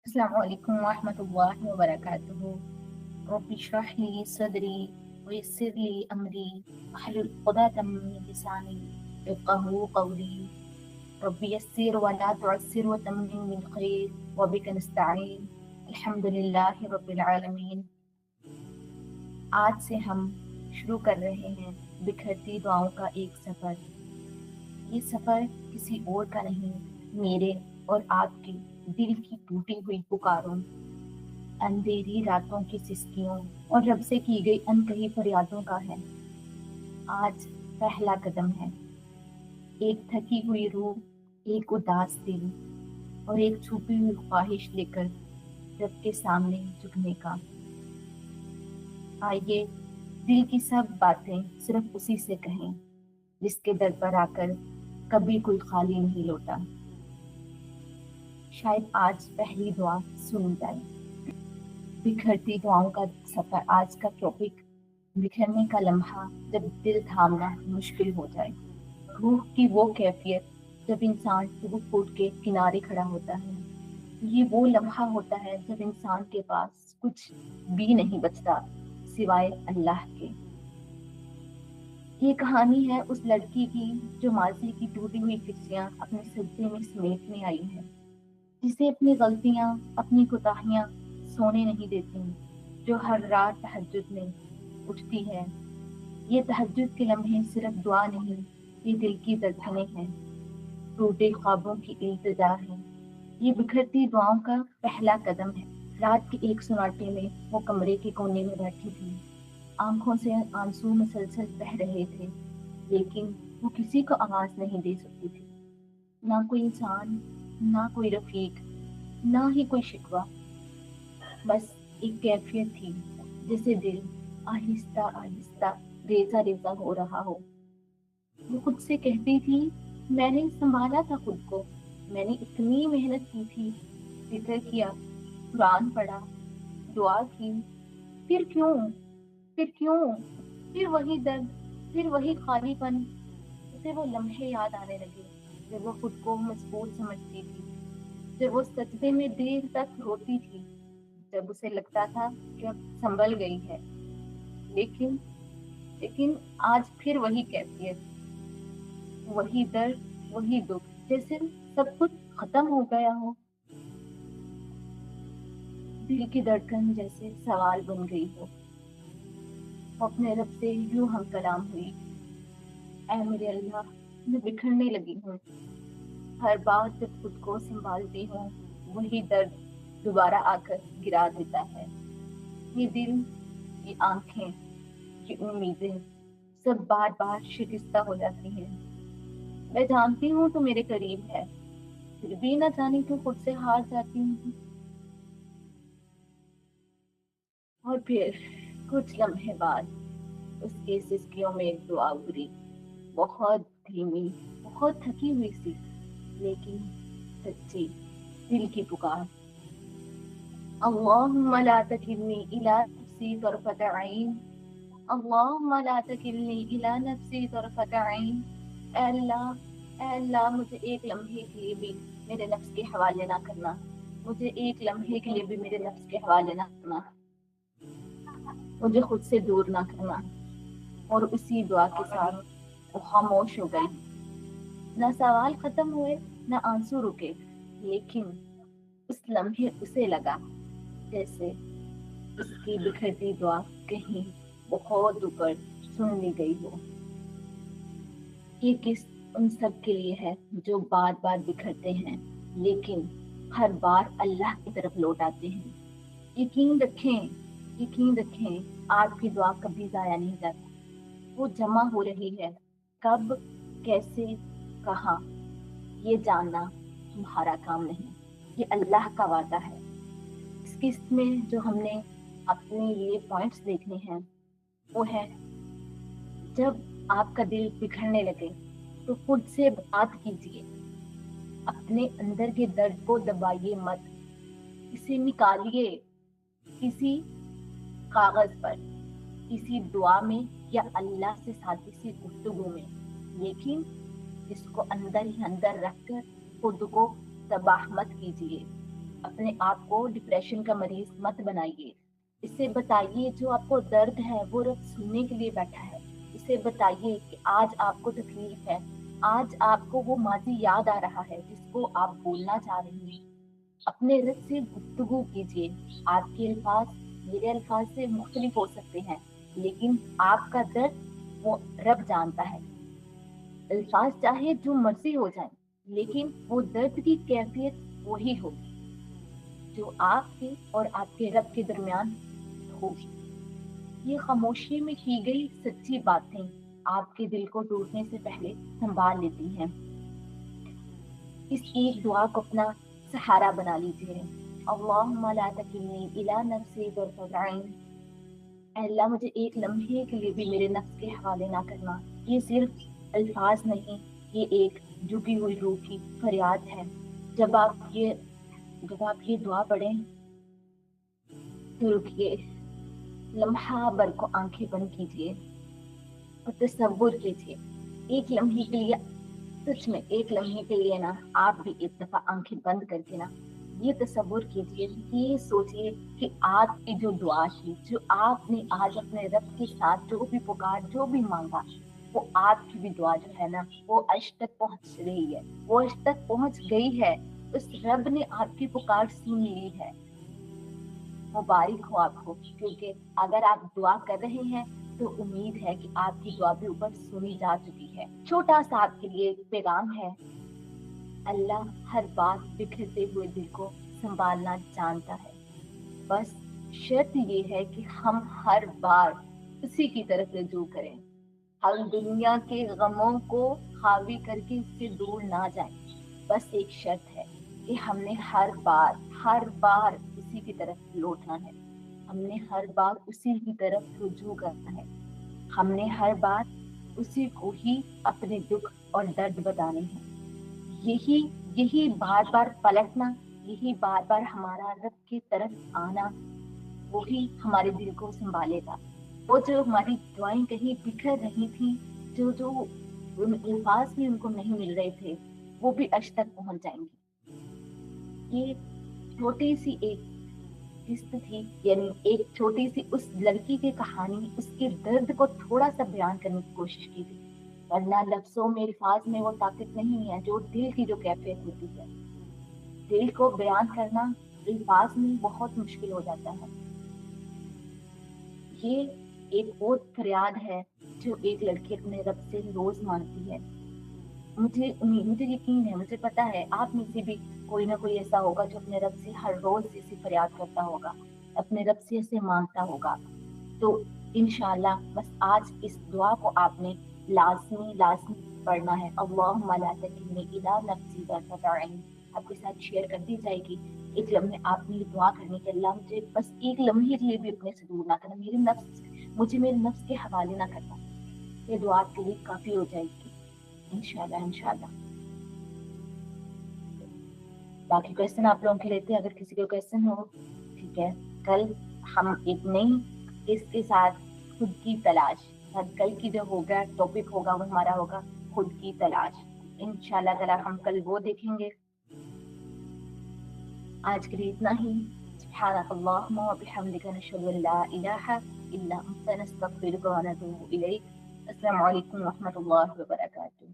अस्सलामु अलैकुम वरहमतुल्लाहि वबरकातुहू। रब्बि इश्रह ली सदरी वयस्सिर ली अमरी वहलुल उक़दतम मिन लिसानी यफ़क़हू क़ौली। रब्बि यस्सिर वला तुअस्सिर वतम्मिम बिल खैर वबिका नस्तईन। अल्हम्दुलिल्लाहि रब्बिल आलमीन। आज से हम शुरू कर रहे हैं बिखरती दुआओं का एक सफ़र। ये सफ़र किसी और का नहीं, मेरे और आपकी दिल की टूटी हुई पुकारों, अंधेरी रातों की सिसकियों और रब से की गई अनकही फरियादों का है। आज पहला कदम है, एक थकी हुई रूह, एक उदास दिल और एक छुपी हुई ख्वाहिश लेकर रब के सामने झुकने का। आइए दिल की सब बातें सिर्फ उसी से कहें जिसके दर पर आकर कभी कोई खाली नहीं लौटा। शायद आज पहली दुआ सुन जाए। बिखरती दुआओं का सफर। आज का टॉपिक, बिखरने का लम्हा जब दिल थामना मुश्किल हो जाए। रूह की वो कैफियत जब इंसान टूट फूट के किनारे खड़ा होता है। ये वो लम्हा होता है जब इंसान के पास कुछ भी नहीं बचता सिवाय अल्लाह के। ये कहानी है उस लड़की की जो माजी की टूटी हुई फिक्सियां अपने सज्जे में समेटने आई है, जिसे अपनी गलतियां, अपनी कोताहियां सोने नहीं देती, जो हर रात तहज्जुद में उठती है। ये तहज्जुद के लम्हे सिर्फ दुआ नहीं, ये दिल की धड़कनें हैं, टूटे ख्वाबों की इल्तिजा है। ये बिखरती दुआओं का पहला कदम है। रात के एक सन्नाटे में वो कमरे के कोने में बैठी थी। आंखों से आंसू मुसलसल बह रहे थे, लेकिन वो किसी को आवाज नहीं दे सकती थी। ना कोई इंसान, ना कोई रफीक, ना ही कोई शिकवा। बस एक कैफियत थी, जैसे दिल आहिस्ता आहिस्ता रेजा रेजा हो रहा हो। वो खुद से कहती थी, मैंने संभाला था खुद को, मैंने इतनी मेहनत की थी, जिक्र किया, कुरान पढ़ा, दुआ की, फिर क्यों, फिर क्यों, फिर वही दर्द, फिर वही खालीपन। उसे वो लम्हे याद आने लगे जब वो खुद को मजबूर समझती थी, जब वो सजदे में देर तक रोती थी, जब उसे लगता था कि अब संभल गई है। लेकिन लेकिन आज फिर वही कैफियत, वही दर्द, वही दुख, जैसे सब कुछ खत्म हो गया हो। दिल की धड़कन जैसे सवाल बन गई हो। वो अपने रब से यूं हम कलाम हुई, ऐ मेरे अल्लाह, मैं बिखरने लगी हूँ। हर बार जब खुद को संभालती हूँ, वही दर्द दोबारा आकर गिरा देता है। ये दिल, ये आंखें, ये उम्मीदें सब बार बार शिकस्ता हो जाती हैं। मैं जानती हूँ तो मेरे करीब है, फिर भी ना जाने क्यों खुद से हार जाती हूँ। और फिर कुछ लम्हे बाद उसकी सिसकियों में एक दुआ उभरी, बहुत धीमी, बहुत थकी हुई सी, लेकिन सच्ची, दिल की पुकार। अल्लाहुम्मा ला तकिलनी इला नफ्सी तरफत ऐन। अल्लाहुम्मा ला तकिलनी इला नफ्सी तरफत ऐन। ऐ अल्लाह, ऐ अल्लाह, मुझे एक लम्हे के लिए भी मेरे नफ्स के हवाले ना करना। मुझे एक लम्हे के लिए भी मेरे नफ्स के हवाले ना करना। मुझे खुद से दूर ना करना। और उसी दुआ के साथ वो खामोश हो गई। ना सवाल खत्म हुए, ना आंसू रुके, लेकिन उस लम्हे उसे लगा जैसे उसकी बिखरती दुआ कहीं बहुत ऊपर सुन ली गई हो। ये किस उन सब के लिए है जो बार बार बिखरते हैं, लेकिन हर बार अल्लाह की तरफ लौट आते हैं। यकीन रखें, यकीन रखें, आपकी दुआ कभी जाया नहीं जाती। वो जमा हो रही है, कब, कैसे, कहाँ, ये जानना हमारा काम नहीं, ये अल्लाह का वादा है। इस किस्त में जो हमने अपने लिए पॉइंट्स देखने हैं, वो है, जब आपका दिल बिखरने लगे तो खुद से बात कीजिए। अपने अंदर के दर्द को दबाइए मत, इसे निकालिए किसी कागज पर, किसी दुआ में या अल्लाह से सादी सी गुफ्तगू में, लेकिन इसको अंदर ही अंदर रखकर खुद को तबाह मत कीजिए। अपने आप को डिप्रेशन का मरीज मत बनाइए। इसे बताइए जो आपको दर्द है वो रब सुनने के लिए बैठा है। इसे बताइए कि आज आपको तकलीफ है, आज आपको वो माजी याद आ रहा है जिसको आप बोलना चाह रही हैं। अपने रब से गुफ्तगू कीजिए। आपके अल्फाज मेरे अल्फाज से मुख्तलिफ हो सकते हैं, लेकिन आपका दर्द वो रब जानता है। अल्फाज चाहे जो मर्जी हो जाए, लेकिन वो दर्द की कैफियत वही होगी जो आपके और आपके रब के दरमियान होगी। ये खामोशी में की गई सच्ची बातें आपके दिल को टूटने से पहले संभाल लेती हैं। इस एक दुआ को अपना सहारा बना लीजिए। अल्लाहुम्मा ला तकिलनी इला नफ्सी तर्फत ऐन। अल्लाह मुझे एक लम्हे के लिए भी मेरे नफ्स के हवाले ना करना। ये सिर्फ अल्फाज नहीं, ये एक झुकी हुई रूह की फरियाद है। जब आप ये दुआ पढ़ें तो रुकिए, लम्हा भर को आंखें बंद कीजिए और तसव्वुर कीजिए। एक लम्हे के लिए, सच में एक लम्हे के लिए ना, आप भी एक दफा आंखें बंद करके ना ये तसव्वुर कीजिए, ये सोचिए कि आपकी जो दुआ थी, जो आपने आज अपने रब के साथ जो भी पुकार, जो भी मांगा, वो आपकी भी दुआ जो है ना वो अर्श तक पहुंच रही है, वो अर्श तक पहुंच गई है। उस रब ने आपकी पुकार सुन ली है। मुबारक हो आपको, क्योंकि अगर आप दुआ कर रहे हैं तो उम्मीद है कि आपकी दुआ भी ऊपर सुनी जा चुकी है। छोटा सा आपके लिए एक पैगाम है, अल्लाह हर बार बिखरते हुए दिल को संभालना जानता है। बस शर्त ये है कि हम हर बार उसी की तरफ रुजू करें। हम दुनिया के गमों को हावी करके उससे दूर ना जाएं। बस एक शर्त है कि हमने हर बार उसी की तरफ लौटना है। हमने हर बार उसी की तरफ रुजू करना है। हमने हर बार उसी को ही अपने दुख और दर्द बताने हैं। यही यही बार बार पलटना, यही बार बार हमारा रब की तरफ आना, वही हमारे दिल को संभालेगा। वो जो हमारी दुआएं कहीं बिखर रही थी, जो जो अल्फाज भी उनको नहीं मिल रहे थे, वो भी अर्श तक पहुंच जाएंगे। ये छोटी सी एक किस्त थी, यानी एक छोटी सी उस लड़की की कहानी, उसके दर्द को थोड़ा सा बयान करने की कोशिश की थी। वरना लफ्जों में, अल्फाज में वो ताकत नहीं है जो दिल की जो कैफियत होती है। दिल को बयान करना अल्फाज में बहुत मुश्किल हो जाता है। ये एक और फरियाद है जो एक लड़की अपने रब से रोज मांगती है। मुझे यकीन है, मुझे पता है आप में से भी कोई ना कोई ऐसा होगा जो अपने रब से हर रोज ऐसी फरियाद करता होगा, अपने रब से ऐसे मांगता होगा। तो इंशाल्लाह बस आज इस दुआ को आपने लाजमी लाजमी पढ़ना है। अल्लाहुम्मा ला तकिलनी इला नफ्सी तर्फत ऐन आपके साथ शेयर कर दी जाएगी। एक लम्हे आपने ये दुआ करनी कि अल्लाह मुझे बस एक लम्हे के लिए भी अपने से दूर ना करना, मुझे मेरे नफ्स के हवाले ना करना। ये दुआ आपके लिए काफी हो जाएगी इंशाल्लाह इंशाल्लाह। बाकी क्वेश्चन आप लोगों के लेते हैं, अगर किसी को क्वेश्चन हो। ठीक है, कल हम एक नई इसके साथ खुद की तलाश, कल की जो होगा टॉपिक होगा वो हमारा होगा खुद की तलाश। इंशाल्लाह ताला हम कल वो देखेंगे। आज के लिए इतना ही। सुब्हानकल्लाहुम्मा व बिहम्दिका नशहदु अन ला इलाहा इल्ला अंता नस्तगफिरुका व नतूबु इलैक। अस्सलामु अलैकुम व रहमतुल्लाहि व बरकातुहू।